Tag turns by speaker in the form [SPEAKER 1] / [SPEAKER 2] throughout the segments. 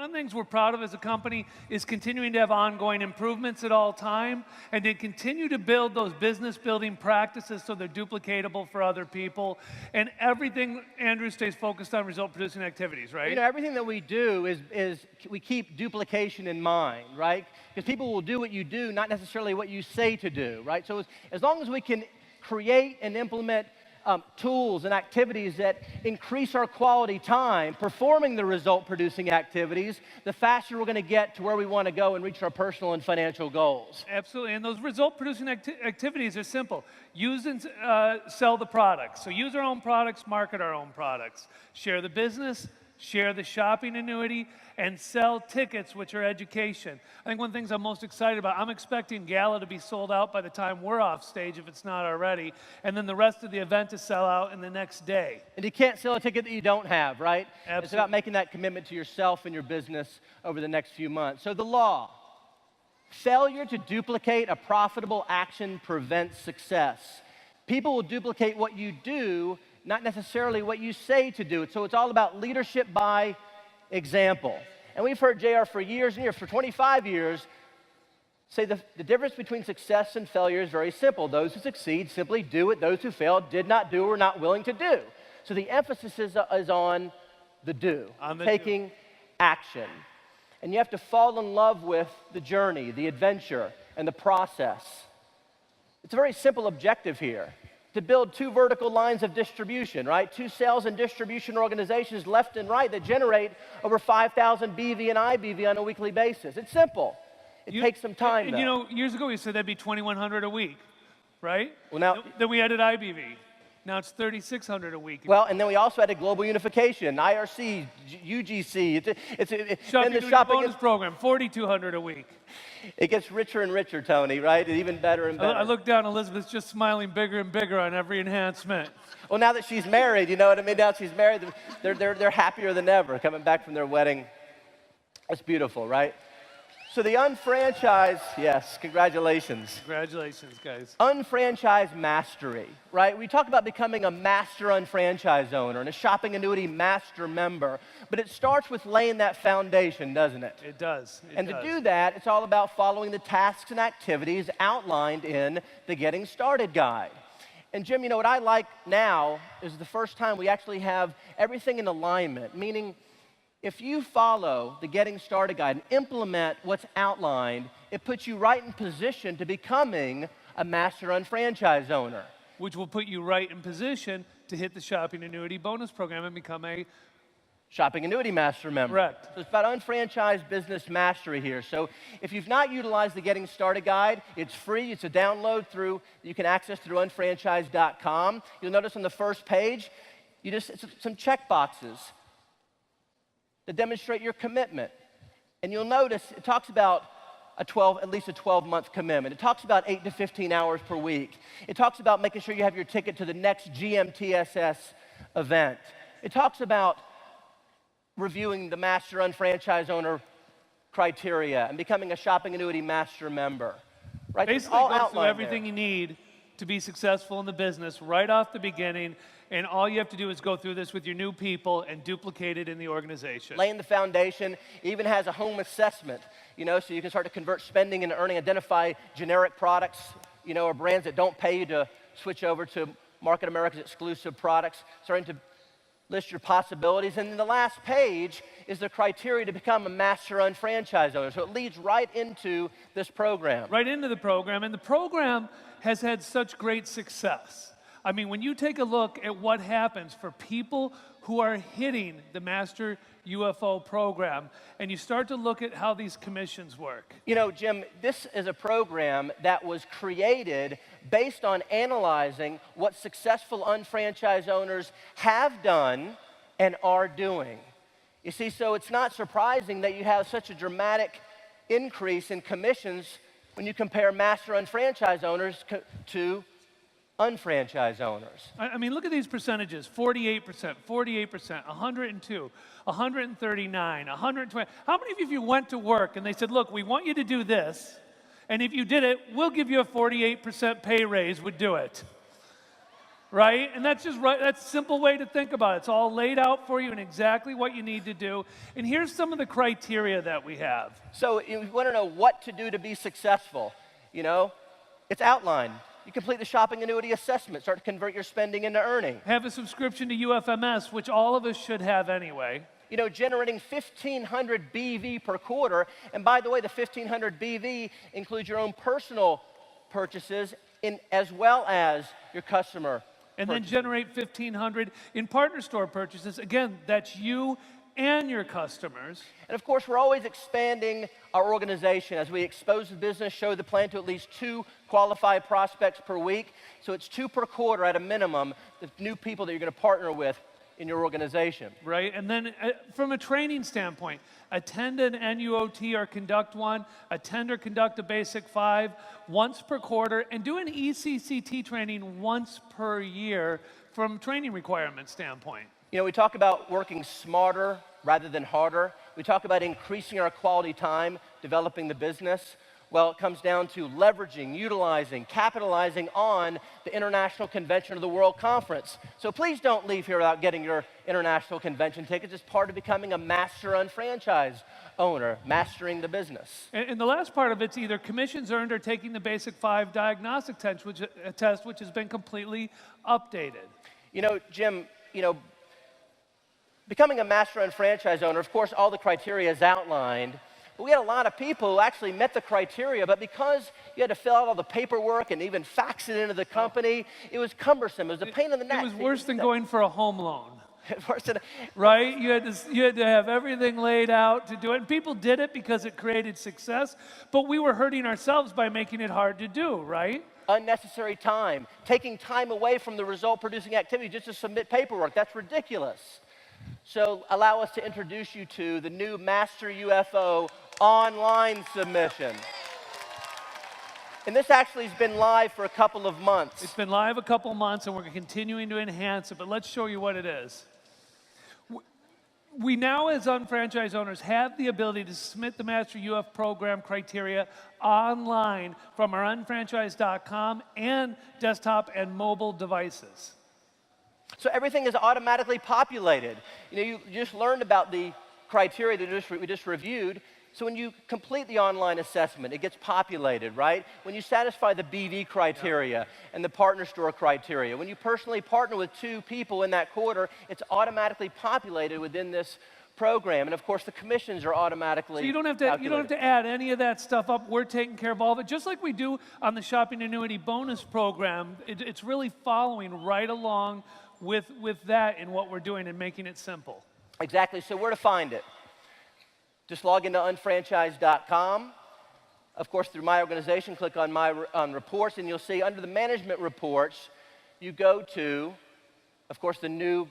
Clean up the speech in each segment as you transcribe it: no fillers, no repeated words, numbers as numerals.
[SPEAKER 1] of the things we're proud of as a company is continuing to have ongoing improvements at all time and to continue to build those business building practices so they're duplicatable for other people. And everything, Andrew, stays focused on result producing activities, right?
[SPEAKER 2] You know, everything that we do is we keep duplication in mind, right? Because people will do what you do, not necessarily what you say to do, right? So as long as we can create and implement tools and activities that increase our quality time performing the result-producing activities, the faster we're going to get to where we want to go and reach our personal and financial goals.
[SPEAKER 1] Absolutely, and those result-producing activities are simple. Use and sell the products. So use our own products, market our own products. Share the business, share the shopping annuity, and sell tickets, which are education. I think one of the things I'm most excited about, I'm expecting Gala to be sold out by the time we're off stage, if it's not already, and then the rest of the event to sell out in the next day.
[SPEAKER 2] And you can't sell a ticket that you don't have, right?
[SPEAKER 1] Absolutely.
[SPEAKER 2] It's about making that commitment to yourself and your business over the next few months. So the law, failure to duplicate a profitable action prevents success. People will duplicate what you do, not necessarily what you say to do. So it's all about leadership by example. And we've heard JR for years and years, for 25 years, say the difference between success and failure is very simple. Those who succeed simply do what those who fail did not do or were not willing to do. So the emphasis is on the do, taking action. And you have to fall in love with the journey, the adventure, and the process. It's a very simple objective here. To build 2 vertical lines of distribution, right? 2 sales and distribution organizations left and right that generate over 5,000 BV and IBV on a weekly basis. It's simple. It takes some time, though.
[SPEAKER 1] You know, years ago you said that'd be 2,100 a week, right?
[SPEAKER 2] Well, now,
[SPEAKER 1] then we added IBV. Now it's 3,600 a week.
[SPEAKER 2] Well, and then we also added global unification, IRC, UGC. It's
[SPEAKER 1] in the shopping bonus program, 4,200 a week.
[SPEAKER 2] It gets richer and richer, Tony, right? And even better and better.
[SPEAKER 1] I look down, Elizabeth's just smiling bigger and bigger on every enhancement.
[SPEAKER 2] Well, now that she's married, you know what I mean? Now that she's married, they're happier than ever coming back from their wedding. That's beautiful, right? So the unfranchised, yes, congratulations.
[SPEAKER 1] Congratulations, guys.
[SPEAKER 2] Unfranchised mastery, right? We talk about becoming a master unfranchised owner and a shopping annuity master member, but it starts with laying that foundation, doesn't it?
[SPEAKER 1] It does.
[SPEAKER 2] To do that, it's all about following the tasks and activities outlined in the Getting Started Guide. And Jim, you know what I like now is the first time we actually have everything in alignment, meaning if you follow the Getting Started Guide and implement what's outlined, it puts you right in position to becoming a master unfranchised owner.
[SPEAKER 1] Which will put you right in position to hit the shopping annuity bonus program and become a
[SPEAKER 2] shopping annuity master member.
[SPEAKER 1] Correct.
[SPEAKER 2] So it's about unfranchised business mastery here. So if you've not utilized the Getting Started Guide, it's free. It's a download you can access through unfranchised.com. You'll notice on the first page, it's some check boxes to demonstrate your commitment. And you'll notice it talks about at least a 12-month commitment. It talks about 8 to 15 hours per week. It talks about making sure you have your ticket to the next GMTSS event. It talks about reviewing the master unfranchised owner criteria and becoming a shopping annuity master member. Right?
[SPEAKER 1] Basically, it goes through everything you need to be successful in the business right off the beginning. And all you have to do is go through this with your new people and duplicate it in the organization.
[SPEAKER 2] Laying the foundation, even has a home assessment, so you can start to convert spending into earning, identify generic products, or brands that don't pay you to switch over to MarketAmerica's exclusive products, starting to list your possibilities. And then the last page is the criteria to become a master unfranchised owner. So it leads right into this program.
[SPEAKER 1] Right into the program, and the program has had such great success. I mean, when you take a look at what happens for people who are hitting the Master UFO program, and you start to look at how these commissions work.
[SPEAKER 2] You know, Jim, this is a program that was created based on analyzing what successful unfranchised owners have done and are doing. You see, so it's not surprising that you have such a dramatic increase in commissions when you compare master unfranchised owners to unfranchised owners.
[SPEAKER 1] I mean, look at these percentages: 48%, 48%, 102, 139, 120. How many of you went to work and they said, look, we want you to do this, and if you did it, we'll give you a 48% pay raise, would do it? right? And that's just right. That's a simple way to think about it. It's all laid out for you and exactly what you need to do. And here's some of the criteria that we have.
[SPEAKER 2] So if you want to know what to do to be successful, you know, it's outlined. You complete the shopping annuity assessment, start to convert your spending into earning.
[SPEAKER 1] Have a subscription to UFMS, which all of us should have anyway.
[SPEAKER 2] You know, generating 1,500 BV per quarter. And by the way, the 1,500 BV includes your own personal purchases as well as your customer
[SPEAKER 1] And
[SPEAKER 2] purchases.
[SPEAKER 1] then generate 1,500 in partner store purchases. Again, that's you and your customers.
[SPEAKER 2] And of course, we're always expanding our organization as we expose the business, show the plan to at least 2 qualified prospects per week. So it's 2 per quarter at a minimum, the new people that you're going to partner with in your organization.
[SPEAKER 1] Right, and then from a training standpoint, attend an NUOT or conduct one, attend or conduct a basic 5 once per quarter, and do an ECCT training once per year from a training requirement standpoint.
[SPEAKER 2] You know, we talk about working smarter rather than harder. We talk about increasing our quality time, developing the business. Well, it comes down to leveraging, utilizing, capitalizing on the International Convention of the World Conference. So please don't leave here without getting your international convention tickets. It's part of becoming a master unfranchised owner, mastering the business.
[SPEAKER 1] And the last part of it's either commissions earned or taking the basic 5 diagnostic test, which has been completely updated.
[SPEAKER 2] You know, Jim, you know, becoming a master unfranchised owner, of course, all the criteria is outlined. But we had a lot of people who actually met the criteria, but because you had to fill out all the paperwork and even fax it into the company, it was cumbersome. It was a pain in the neck.
[SPEAKER 1] It was worse than going for a home loan.
[SPEAKER 2] Worse than,
[SPEAKER 1] right? You had to have everything laid out to do it. And people did it because it created success, but we were hurting ourselves by making it hard to do, right?
[SPEAKER 2] unnecessary time, taking time away from the result-producing activity just to submit paperwork. That's ridiculous. So allow us to introduce you to the new Master UFO online submission. And this actually has been live for a couple of months.
[SPEAKER 1] It's been live a couple months, and we're continuing to enhance it, but let's show you what it is. We now, as unfranchised owners, have the ability to submit the Master UF program criteria online from our unfranchised.com and desktop and mobile devices.
[SPEAKER 2] So everything is automatically populated. You know, you just learned about the criteria that we just reviewed. So when you complete the online assessment, it gets populated, right? When you satisfy the BV criteria and the partner store criteria, when you personally partner with 2 people in that quarter, it's automatically populated within this program. And of course, the commissions are automatically
[SPEAKER 1] So you don't have to add any of that stuff up. We're taking care of all of it, just like we do on the shopping annuity bonus program. It's really following right along with that in what we're doing and making it simple.
[SPEAKER 2] Exactly. So where to find it? Just log into unfranchised.com. Of course, through my organization, click on reports, and you'll see under the management reports, you go to, of course, the newly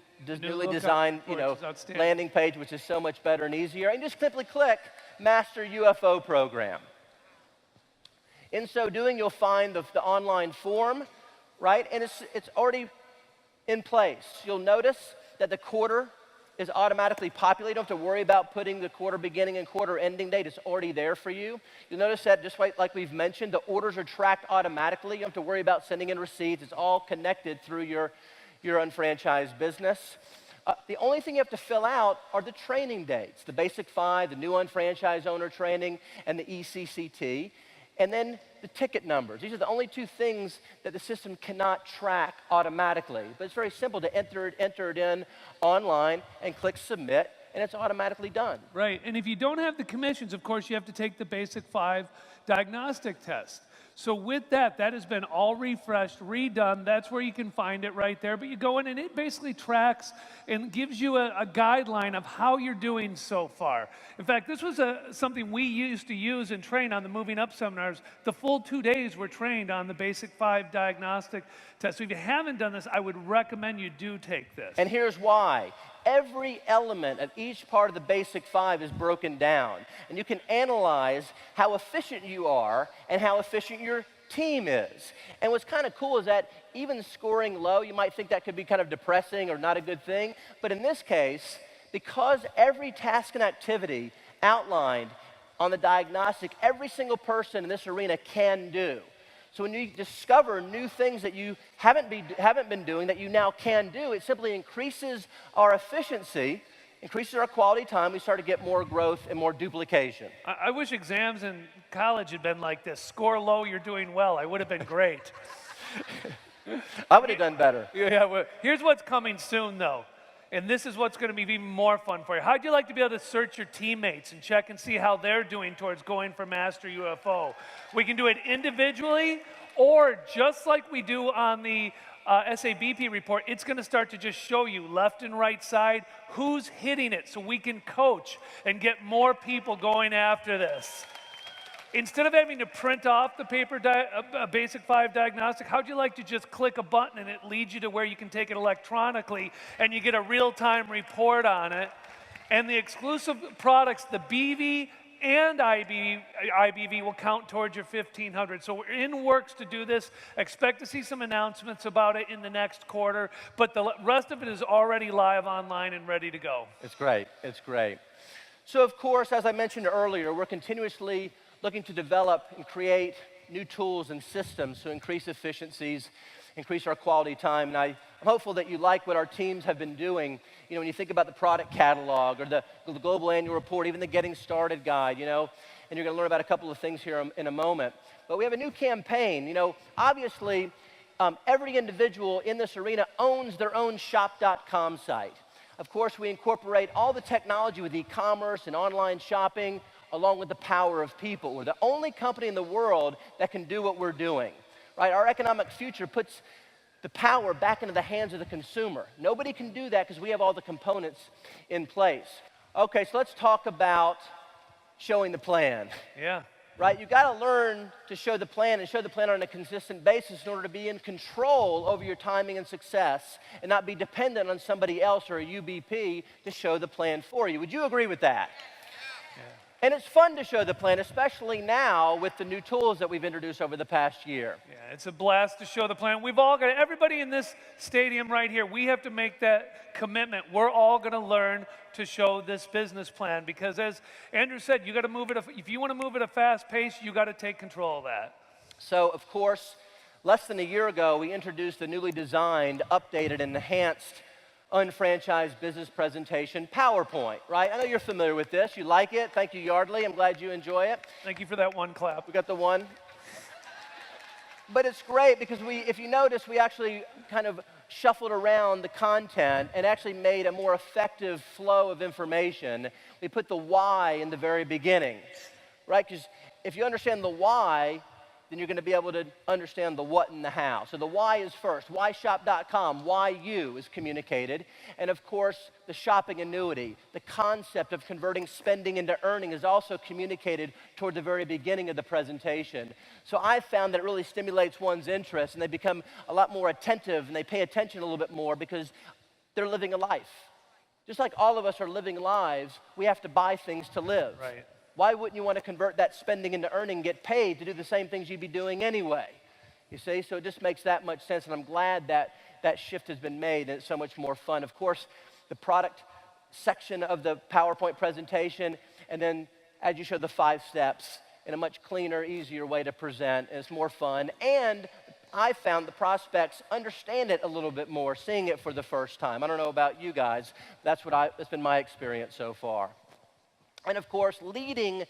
[SPEAKER 2] designed landing page, which is so much better and easier. And just simply click Master UFO Program. In so doing, you'll find the online form, right? And it's already in place. You'll notice that the quarter is automatically populated. You don't have to worry about putting the quarter beginning and quarter ending date. It's already there for you. You'll notice that just like we've mentioned, the orders are tracked automatically. You don't have to worry about sending in receipts. It's all connected through your unfranchised business. The only thing you have to fill out are the training dates, the Basic 5, the new unfranchised owner training, and the ECCT, and then the ticket numbers. These are the only 2 things that the system cannot track automatically. But it's very simple to enter it in online and click submit, and it's automatically done.
[SPEAKER 1] Right, and if you don't have the commissions, of course, you have to take the Basic 5 diagnostic test. So with that has been all refreshed, redone. That's where you can find it right there. But you go in and it basically tracks and gives you a guideline of how you're doing so far. In fact, this was something we used to use and train on the Moving Up seminars. The full 2 days were trained on the Basic 5 diagnostic test. So if you haven't done this, I would recommend you do take this.
[SPEAKER 2] And here's why. Every element of each part of the Basic 5 is broken down. And you can analyze how efficient you are and how efficient your team is. And what's kind of cool is that even scoring low, you might think that could be kind of depressing or not a good thing. But in this case, because every task and activity outlined on the diagnostic, every single person in this arena can do. So when you discover new things that you haven't been doing that you now can do, it simply increases our efficiency, increases our quality time. We start to get more growth and more duplication.
[SPEAKER 1] I wish exams in college had been like this. Score low, you're doing well. I would have been great.
[SPEAKER 2] I would have done better.
[SPEAKER 1] Yeah, well, here's what's coming soon, though. And this is what's going to be even more fun for you. How'd you like to be able to search your teammates and check and see how they're doing towards going for Master UFO? We can do it individually, or just like we do on the SABP report, it's going to start to just show you left and right side who's hitting it, so we can coach and get more people going after this. Instead of having to print off the paper Basic 5 diagnostic, how'd you like to just click a button and it leads you to where you can take it electronically and you get a real-time report on it? And the exclusive products, the BV and IBV will count towards your 1,500. So we're in works to do this. Expect to see some announcements about it in the next quarter, but the rest of it is already live online and ready to go.
[SPEAKER 2] It's great. It's great. So, of course, as I mentioned earlier, we're continuously looking to develop and create new tools and systems to increase efficiencies, increase our quality time. And I'm hopeful that you like what our teams have been doing. You know, when you think about the product catalog or the global annual report, even the Getting Started guide, you know, and you're going to learn about a couple of things here in a moment. But we have a new campaign. You know, obviously, every individual in this arena owns their own shop.com site. Of course, we incorporate all the technology with e-commerce and online shopping, along with the power of people. We're the only company in the world that can do what we're doing, right? Our economic future puts the power back into the hands of the consumer. Nobody can do that because we have all the components in place. Okay, so let's talk about showing the plan.
[SPEAKER 1] Yeah.
[SPEAKER 2] Right, you got to learn to show the plan and show the plan on a consistent basis in order to be in control over your timing and success and not be dependent on somebody else or a UBP to show the plan for you. Would you agree with that?
[SPEAKER 1] Yeah.
[SPEAKER 2] And it's fun to show the plan, especially now with the new tools that we've introduced over the past year.
[SPEAKER 1] Yeah, it's a blast to show the plan. We've all got, everybody in this stadium right here, we have to make that commitment. We're all going to learn to show this business plan because, as Andrew said, you got to move it. If you want to move at a fast pace, you got to take control of that.
[SPEAKER 2] So, of course, less than a year ago, we introduced the newly designed, updated, and enhanced unfranchised business presentation, PowerPoint, right? I know you're familiar with this. You like it. Thank you, Yardley. I'm glad you enjoy it.
[SPEAKER 1] Thank you for that one clap.
[SPEAKER 2] We got the one. But it's great because if you notice, we actually kind of shuffled around the content and actually made a more effective flow of information. We put the why in the very beginning, right? Because if you understand the why, then you're going to be able to understand the what and the how. So the why is first. Whyshop.com, why you is communicated. And of course, the shopping annuity, the concept of converting spending into earning is also communicated toward the very beginning of the presentation. So I found that it really stimulates one's interest and they become a lot more attentive and they pay attention a little bit more because they're living a life. Just like all of us are living lives, we have to buy things to live.
[SPEAKER 1] Right.
[SPEAKER 2] Why wouldn't you want to convert that spending into earning, get paid to do the same things you'd be doing anyway? You see, so it just makes that much sense, and I'm glad that that shift has been made, and it's so much more fun. Of course, the product section of the PowerPoint presentation, and then as you show the 5 steps in a much cleaner, easier way to present, and it's more fun. And I found the prospects understand it a little bit more, seeing it for the first time. I don't know about you guys, that's been my experience so far. And of course, leading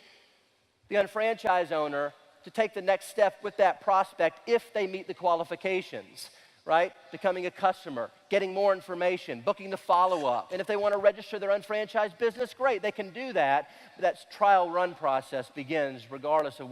[SPEAKER 2] the unfranchised owner to take the next step with that prospect if they meet the qualifications, right? Becoming a customer, getting more information, booking the follow-up. And if they want to register their unfranchised business, great, they can do that. But that trial run process begins regardless of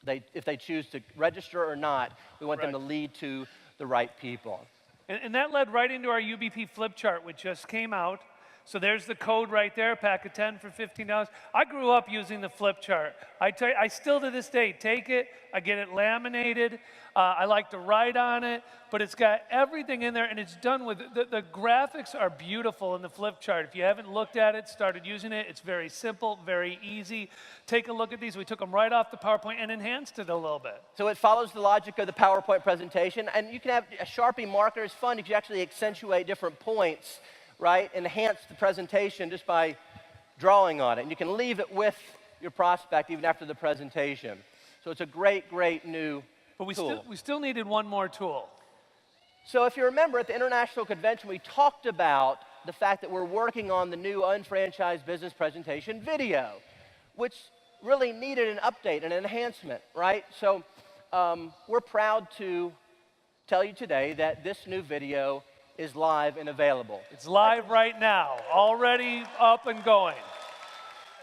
[SPEAKER 2] if they choose to register or not. We want them to lead to the right people.
[SPEAKER 1] And that led right into our UBP flip chart, which just came out. So there's the code right there, pack of 10 for $15. I grew up using the flip chart. I still to this day take it, I get it laminated, I like to write on it, but it's got everything in there and it's done with, the graphics are beautiful in the flip chart. If you haven't looked at it, started using it, it's very simple, very easy. Take a look at these. We took them right off the PowerPoint and enhanced it a little bit.
[SPEAKER 2] So it follows the logic of the PowerPoint presentation, and you can have a Sharpie marker. It's fun. You can actually accentuate different points, right? Enhance the presentation just by drawing on it. And you can leave it with your prospect even after the presentation. So it's a great, great new
[SPEAKER 1] But
[SPEAKER 2] tool.
[SPEAKER 1] we still needed one more tool.
[SPEAKER 2] So if you remember at the International Convention, we talked about the fact that we're working on the new unfranchised business presentation video, which really needed an update, an enhancement, right? So we're proud to tell you today that this new video is live and available.
[SPEAKER 1] It's live right now, already up and going.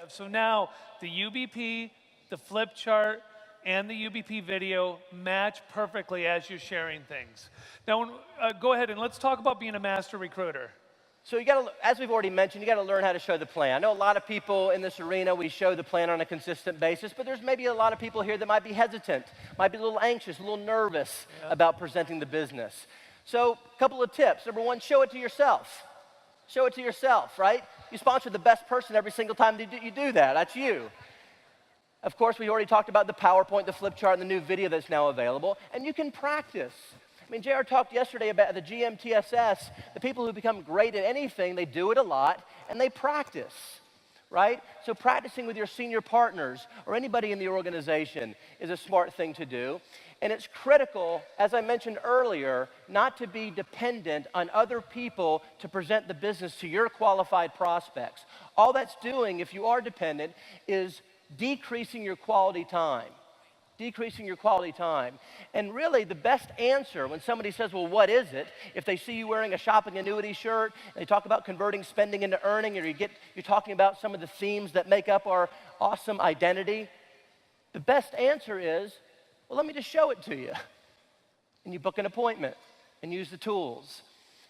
[SPEAKER 1] So now the UBP, the flip chart, and the UBP video match perfectly as you're sharing things. Now, go ahead and let's talk about being a master recruiter.
[SPEAKER 2] So you got to, as we've already mentioned, you got to learn how to show the plan. I know a lot of people in this arena, we show the plan on a consistent basis, but there's maybe a lot of people here that might be hesitant, might be a little anxious, a little nervous about presenting the business. So a couple of tips. Number one, show it to yourself. Show it to yourself, right? You sponsor the best person every single time you do that. That's you. Of course, we already talked about the PowerPoint, the flip chart, and the new video that's now available, and you can practice. I mean, JR talked yesterday about the GMTSS. The people who become great at anything, they do it a lot, and they practice, right? So practicing with your senior partners or anybody in the organization is a smart thing to do. And it's critical, as I mentioned earlier, not to be dependent on other people to present the business to your qualified prospects. All that's doing, if you are dependent, is decreasing your quality time. Decreasing your quality time. And really, the best answer when somebody says, well, what is it? If they see you wearing a shopping annuity shirt, and they talk about converting spending into earning, or you're talking about some of the themes that make up our awesome identity, the best answer is, well, let me just show it to you. And you book an appointment and use the tools.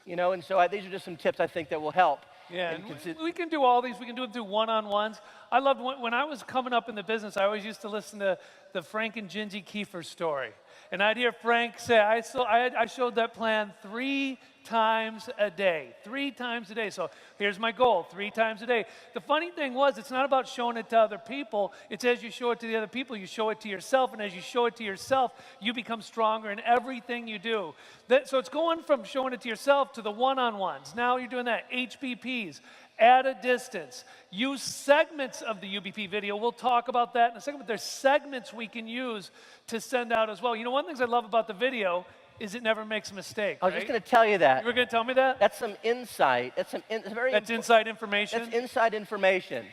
[SPEAKER 2] You know, and so these are just some tips I think that will help.
[SPEAKER 1] Yeah, and we can do all these. We can do them through one-on-ones. I loved when I was coming up in the business, I always used to listen to the Frank and Gingy Kiefer story. And I'd hear Frank say, I showed that plan 3 times a day. 3 times a day. So here's my goal, 3 times a day. The funny thing was, it's not about showing it to other people. It's as you show it to the other people, you show it to yourself. And as you show it to yourself, you become stronger in everything you do. So it's going from showing it to yourself to the one-on-ones. Now you're doing that, HBPs. At a distance. Use segments of the UBP video. We'll talk about that in a second, but there's segments we can use to send out as well. You know, one of the things I love about the video is it never makes a mistake.
[SPEAKER 2] I was just going to tell you that.
[SPEAKER 1] You were going to tell me that?
[SPEAKER 2] That's some insight. That's
[SPEAKER 1] inside information?
[SPEAKER 2] That's inside information.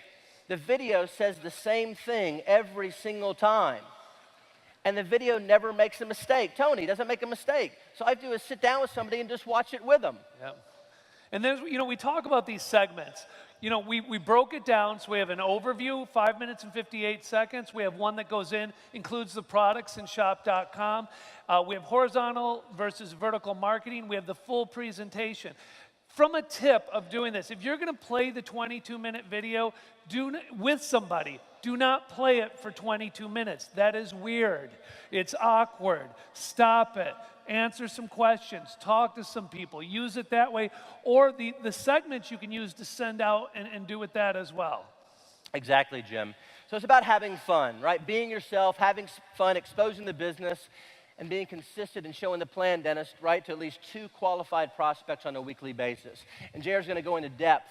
[SPEAKER 2] The video says the same thing every single time. And the video never makes a mistake. Tony doesn't make a mistake. So all I do is sit down with somebody and just watch it with them.
[SPEAKER 1] Yep. And then, you know, we talk about these segments. You know, we broke it down, so we have an overview, 5 minutes and 58 seconds. We have one that goes in, includes the products in shop.com. We have horizontal versus vertical marketing. We have the full presentation. From a tip of doing this, if you're going to play the 22-minute video with somebody, do not play it for 22 minutes. That is weird. It's awkward. Stop it. Answer some questions, talk to some people, use it that way, or the segments you can use to send out and do with that as well.
[SPEAKER 2] Exactly, Jim. So it's about having fun, right? Being yourself, having fun, exposing the business, and being consistent and showing the plan, dentist, right, to at least 2 qualified prospects on a weekly basis. And JR's going to go into depth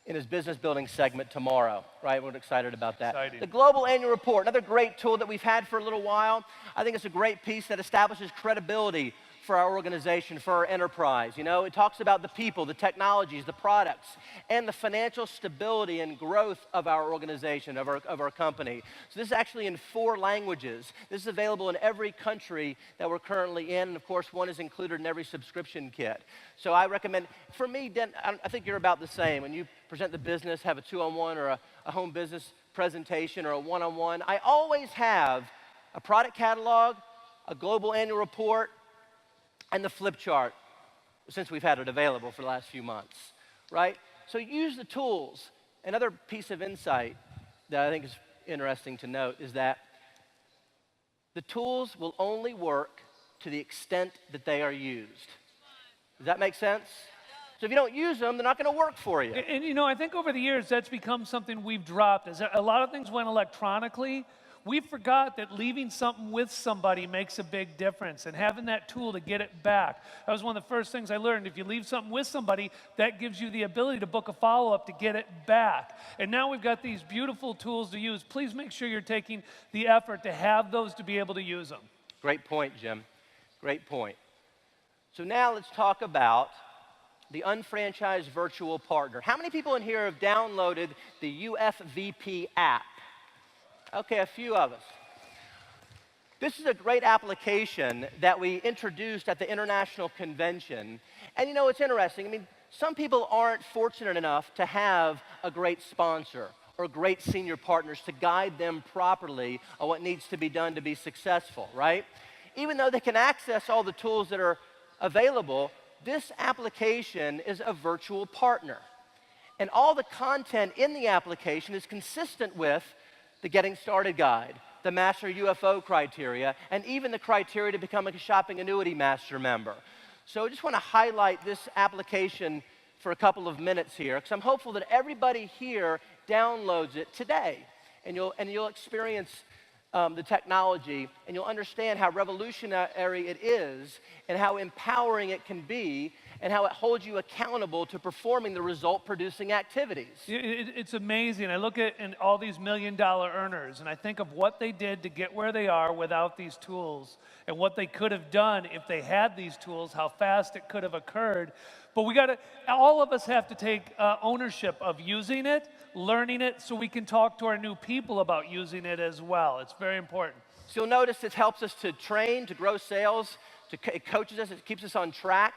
[SPEAKER 2] in his business building segment tomorrow, right? We're excited about that.
[SPEAKER 1] Exciting.
[SPEAKER 2] The Global Annual Report, another great tool that we've had for a little while. I think it's a great piece that establishes credibility for our organization, for our enterprise. You know, it talks about the people, the technologies, the products, and the financial stability and growth of our organization, of our company. So this is actually in 4 languages. This is available in every country that we're currently in, and of course, one is included in every subscription kit. So I recommend, for me, I think you're about the same. When you present the business, have a 2-on-1 or a home business presentation or a 1-on-1, I always have a product catalog, a global annual report, and the flip chart, since we've had it available for the last few months, right? So use the tools. Another piece of insight that I think is interesting to note is that the tools will only work to the extent that they are used. Does that make sense? So if you don't use them, they're not going to work for you.
[SPEAKER 1] And you know, I think over the years, that's become something we've dropped. As a lot of things went electronically, we forgot that leaving something with somebody makes a big difference, and having that tool to get it back. That was one of the first things I learned. If you leave something with somebody, that gives you the ability to book a follow-up to get it back. And now we've got these beautiful tools to use. Please make sure you're taking the effort to have those to be able to use them.
[SPEAKER 2] Great point, Jim. Great point. So now let's talk about the unfranchised virtual partner. How many people in here have downloaded the UFVP app? Okay, a few of us. This is a great application that we introduced at the International Convention. And you know, it's interesting. I mean, some people aren't fortunate enough to have a great sponsor or great senior partners to guide them properly on what needs to be done to be successful, right? Even though they can access all the tools that are available, this application is a virtual partner. And all the content in the application is consistent with the Getting Started Guide, the Master UFO criteria, and even the criteria to become a shopping annuity master member. So I just want to highlight this application for a couple of minutes here, because I'm hopeful that everybody here downloads it today, and you'll experience the technology, and you'll understand how revolutionary it is, and how empowering it can be, and how it holds you accountable to performing the result-producing activities.
[SPEAKER 1] It's amazing. I look at all these million-dollar earners, and I think of what they did to get where they are without these tools, and what they could have done if they had these tools, how fast it could have occurred. But all of us have to take ownership of using it, learning it, so we can talk to our new people about using it as well. It's very important.
[SPEAKER 2] So you'll notice it helps us to train, to grow sales, it coaches us, it keeps us on track,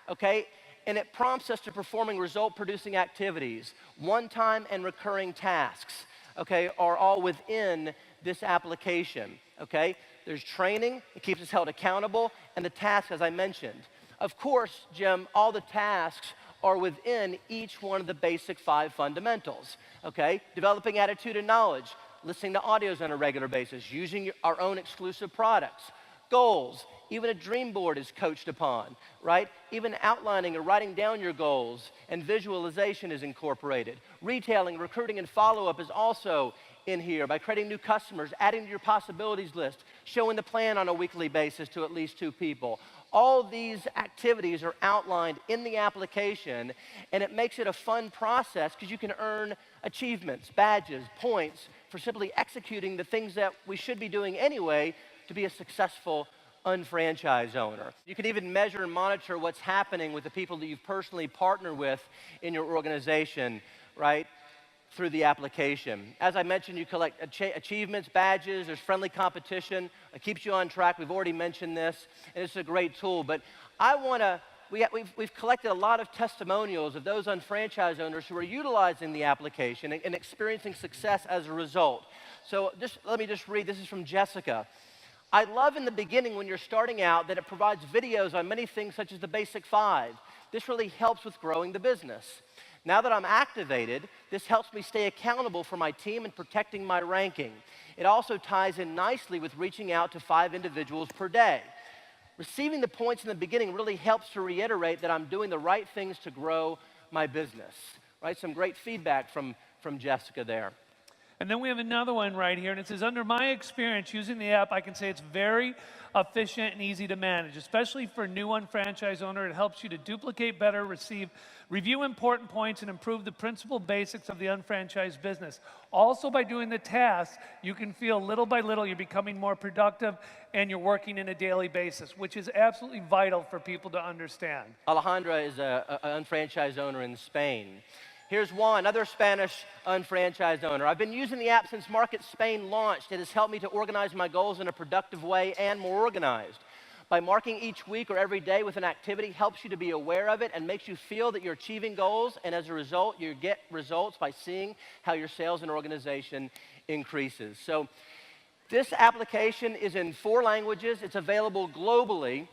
[SPEAKER 2] okay? And it prompts us to performing result-producing activities. One-time and recurring tasks, okay, are all within this application, okay? There's training, it keeps us held accountable, and the tasks, as I mentioned. Of course, Jim, all the tasks are within each one of the basic 5 fundamentals, okay? Developing attitude and knowledge, listening to audios on a regular basis, using our own exclusive products, goals, even a dream board is coached upon, right? Even outlining or writing down your goals and visualization is incorporated. Retailing, recruiting, and follow-up is also in here by creating new customers, adding to your possibilities list, showing the plan on a weekly basis to at least 2 people. All these activities are outlined in the application, and it makes it a fun process because you can earn achievements, badges, points for simply executing the things that we should be doing anyway to be a successful unfranchised owner. You can even measure and monitor what's happening with the people that you've personally partnered with in your organization, right, through the application. As I mentioned, you collect achievements, badges, there's friendly competition. It keeps you on track. We've already mentioned this, and it's a great tool. But we've collected a lot of testimonials of those unfranchised owners who are utilizing the application and experiencing success as a result. So let me read. This is from Jessica. I love in the beginning when you're starting out that it provides videos on many things such as the basic 5. This really helps with growing the business. Now that I'm activated, this helps me stay accountable for my team and protecting my ranking. It also ties in nicely with reaching out to 5 individuals per day. Receiving the points in the beginning really helps to reiterate that I'm doing the right things to grow my business. Right? Some great feedback from Jessica there.
[SPEAKER 1] And then we have another one right here, and it says, under my experience using the app, I can say it's very efficient and easy to manage, especially for a new unfranchised owner. It helps you to duplicate better, review important points, and improve the principal basics of the unfranchised business. Also, by doing the tasks, you can feel little by little you're becoming more productive and you're working in a daily basis, which is absolutely vital for people to understand.
[SPEAKER 2] Alejandra is an unfranchised owner in Spain. Here's Juan, another Spanish unfranchised owner. I've been using the app since Market Spain launched. It has helped me to organize my goals in a productive way and more organized. By marking each week or every day with an activity helps you to be aware of it and makes you feel that you're achieving goals, and as a result, you get results by seeing how your sales and organization increases. So this application is in 4 languages. It's available globally,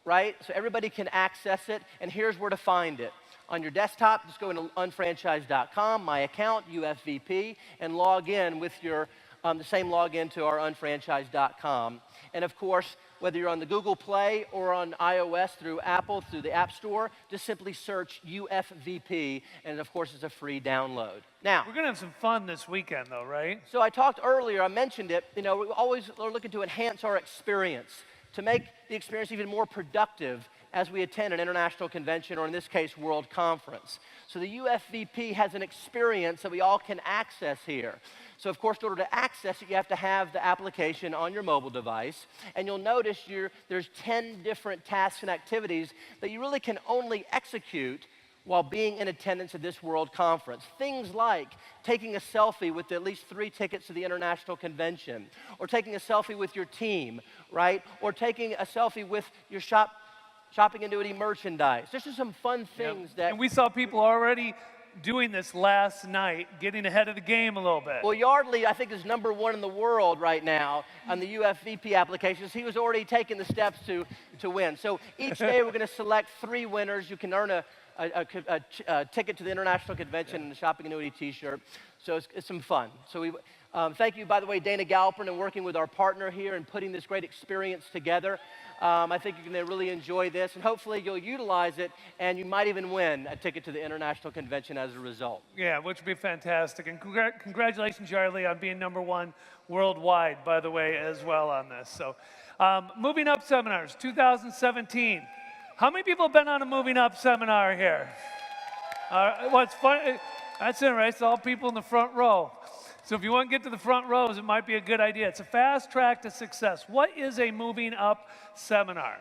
[SPEAKER 2] right? So everybody can access it, and here's where to find it. On your desktop, just go into unfranchised.com, my account, UFVP, and log in with your the same login to our unfranchised.com. And of course, whether you're on the Google Play or on iOS through Apple, through the App Store, just simply search UFVP, and of course, it's a free download. Now,
[SPEAKER 1] we're going to have some fun this weekend, though, right?
[SPEAKER 2] So I talked earlier, I mentioned it, you know, we're looking to enhance our experience, to make the experience even more productive as we attend an international convention, or in this case, World Conference. So the UFVP has an experience that we all can access here. So of course, in order to access it, you have to have the application on your mobile device. And you'll notice there's 10 different tasks and activities that you really can only execute while being in attendance at this World Conference. Things like taking a selfie with at least 3 tickets to the international convention, or taking a selfie with your team, right? Or taking a selfie with your shopping annuity merchandise. There's just some fun things that...
[SPEAKER 1] And we saw people already doing this last night, getting ahead of the game a little bit.
[SPEAKER 2] Well, Yardley, I think, is #1 in the world right now on the UFVP applications. He was already taking the steps to win. So each day we're going to select 3 winners. You can earn a ticket to the international convention and a shopping annuity t-shirt. So it's some fun. So we thank you, by the way, Dana Galpern, and working with our partner here and putting this great experience together. I think you're going to really enjoy this, and hopefully you'll utilize it, and you might even win a ticket to the international convention as a result.
[SPEAKER 1] Yeah, which would be fantastic. And congratulations, Charlie, on being #1 worldwide, by the way, as well on this. So Moving Up Seminars, 2017. How many people have been on a Moving Up seminar here? What's fun? That's interesting. It's all people in the front row. So if you want to get to the front rows, it might be a good idea. It's a fast track to success. What is a Moving Up seminar?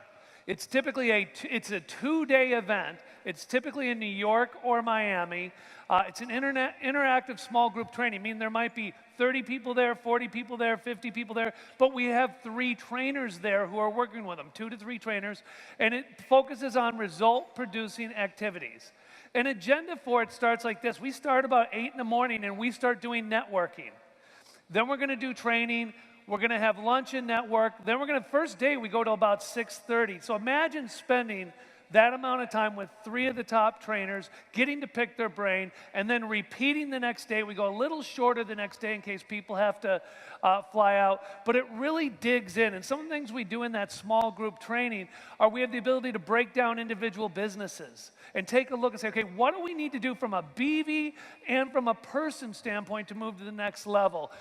[SPEAKER 1] It's typically a 2-day event. It's typically in New York or Miami. It's an interactive small group training, meaning there might be 30 people there, 40 people there, 50 people there, but we have 3 trainers there who are working with them, 2 to 3 trainers, and it focuses on result-producing activities. An agenda for it starts like this. We start about 8 in the morning and we start doing networking. Then we're going to do training. We're going to have lunch and network. Then we're going to, first day, we go to about 6:30. So imagine spending that amount of time with 3 of the top trainers, getting to pick their brain, and then repeating the next day. We go a little shorter the next day in case people have to fly out, but it really digs in. And some of the things we do in that small group training are we have the ability to break down individual businesses and take a look and say, okay, what do we need to do from a BV and from a person standpoint to move to the next level?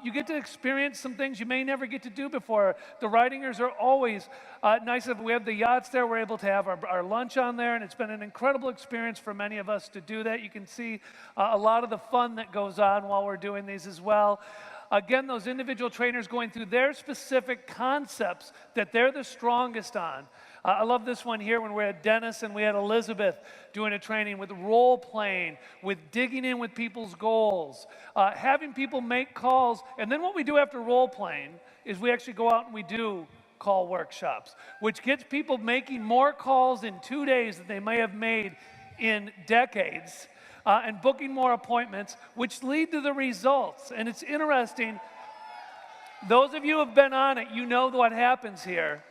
[SPEAKER 1] You get to experience some things you may never get to do before. The Ridingers are always nice. We have the yachts there. We're able to have our lunch on there, and it's been an incredible experience for many of us to do that. You can see a lot of the fun that goes on while we're doing these as well. Again, those individual trainers going through their specific concepts that they're the strongest on. I love this one here when we had Dennis and we had Elizabeth doing a training with role playing, with digging in with people's goals, having people make calls. And then what we do after role playing is we actually go out and we do call workshops, which gets people making more calls in 2 days than they may have made in decades, and booking more appointments, which lead to the results. And it's interesting, those of you who have been on it, you know what happens here.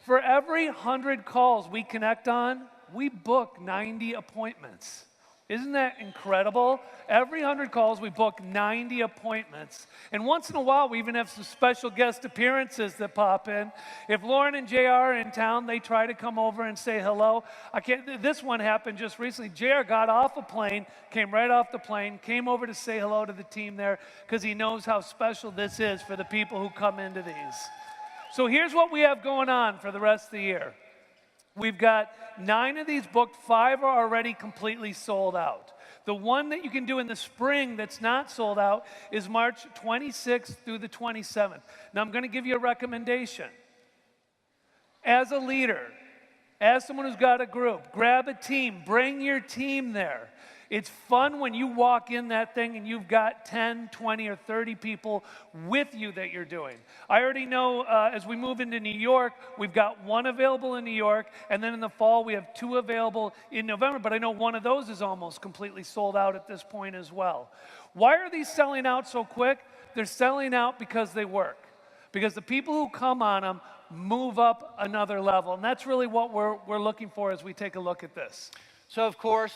[SPEAKER 1] For every 100 calls we connect on, we book 90 appointments. Isn't that incredible? Every 100 calls, we book 90 appointments. And once in a while, we even have some special guest appearances that pop in. If Lauren and JR are in town, they try to come over and say hello. This one happened just recently. JR got off a plane, came right off the plane, came over to say hello to the team there because he knows how special this is for the people who come into these. So here's what we have going on for the rest of the year. We've got 9 of these booked, 5 are already completely sold out. The one that you can do in the spring that's not sold out is March 26th through the 27th. Now I'm going to give you a recommendation. As a leader, as someone who's got a group, grab a team, bring your team there. It's fun when you walk in that thing and you've got 10, 20, or 30 people with you that you're doing. I already know as we move into New York, we've got 1 available in New York, and then in the fall we have 2 available in November, but I know one of those is almost completely sold out at this point as well. Why are these selling out so quick? They're selling out because they work. Because the people who come on them move up another level, and that's really what we're looking for as we take a look at this.
[SPEAKER 2] So, of course,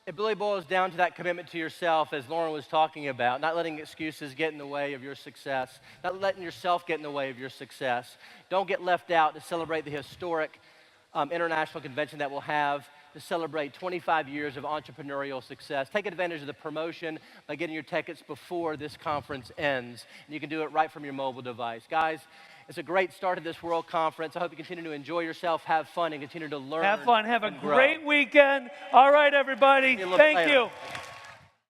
[SPEAKER 2] it really boils down to that commitment to yourself, as Lauren was talking about, not letting excuses get in the way of your success, not letting yourself get in the way of your success. Don't get left out to celebrate the historic international convention that we'll have to celebrate 25 years of entrepreneurial success. Take advantage of the promotion by getting your tickets before this conference ends. And you can do it right from your mobile device. Guys, It's a great start to this World Conference. I hope you continue to enjoy yourself, have fun, and continue to learn.
[SPEAKER 1] Have fun. Have a
[SPEAKER 2] and grow.
[SPEAKER 1] great weekend. All right, everybody.
[SPEAKER 2] See you a little
[SPEAKER 1] Thank
[SPEAKER 2] later.
[SPEAKER 1] you.